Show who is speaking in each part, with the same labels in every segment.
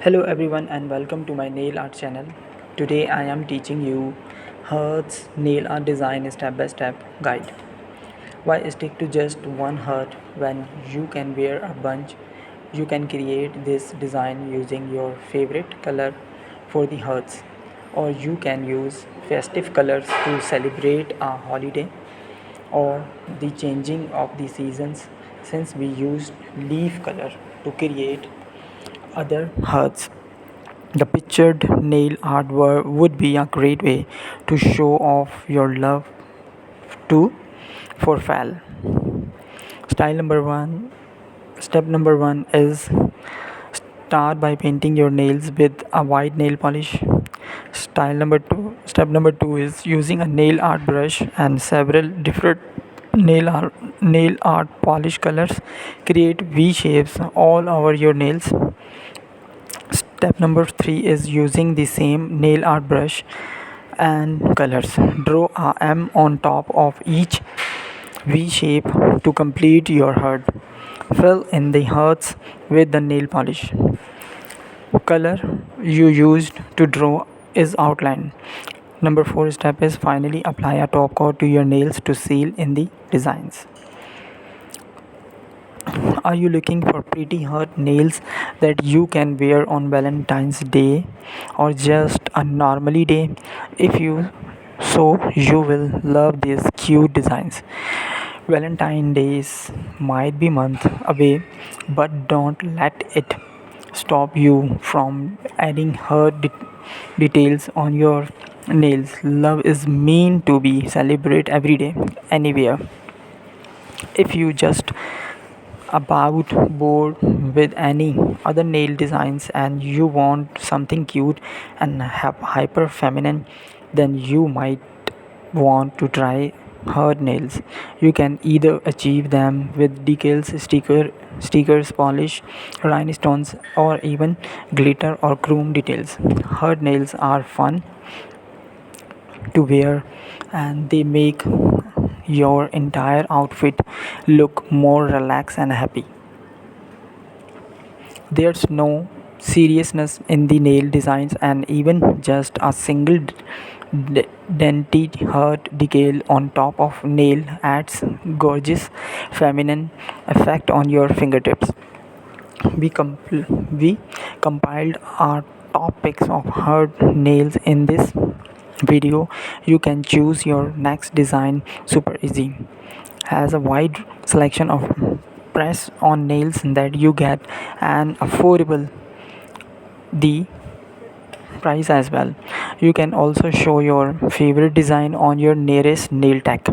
Speaker 1: Hello everyone and welcome to my nail art channel. Today I am teaching you Heart's nail art design step by step guide. Why stick to just one heart when you can wear a bunch? You can create this design using your favorite color for the hearts, or you can use festive colors to celebrate a holiday, or the changing of the seasons, since we used leaf color to create other hearts. The pictured nail art would be a great way to show off your love to for fall. Style number one. Step number one is start by painting your nails with a white nail polish. Style number two. Step number two is using a nail art brush and several different nail art polish colors. Create V shapes all over your nails. Step number 3 is using the same nail art brush and colors. Draw a M on top of each V shape to complete your heart. Fill in the hearts with the nail polish. Color you used to draw is outlined. Number 4 step is finally apply a top coat to your nails to seal in the designs. Are you looking for pretty hot nails that you can wear on Valentine's Day or just a normally day? If you you will love these cute designs. Valentine's Days might be month away, but don't let it stop you from adding details on your nails. Love is meant to be celebrated every day, anywhere. If you just about bored with any other nail designs and you want something cute and hyper feminine, then you might want to try her nails. You can either achieve them with decals, stickers, polish, rhinestones, or even glitter or chrome details. Her nails are fun to wear and they make your entire outfit look more relaxed and happy. There's no seriousness in the nail designs, and even just a single dented heart decal on top of nail adds gorgeous feminine effect on your fingertips. We compiled our top picks of heart nails in this video. You can choose your next design super easy. Has a wide selection of press on nails that you get and affordable the price as well. You can also show your favorite design on your nearest nail tech.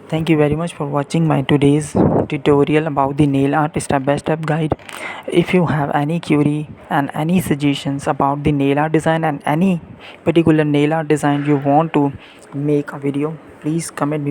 Speaker 1: Thank you very much for watching my today's tutorial about the nail art step by step guide. If you have any query and any suggestions about the nail art design and any particular nail art design you want to make a video, please comment me.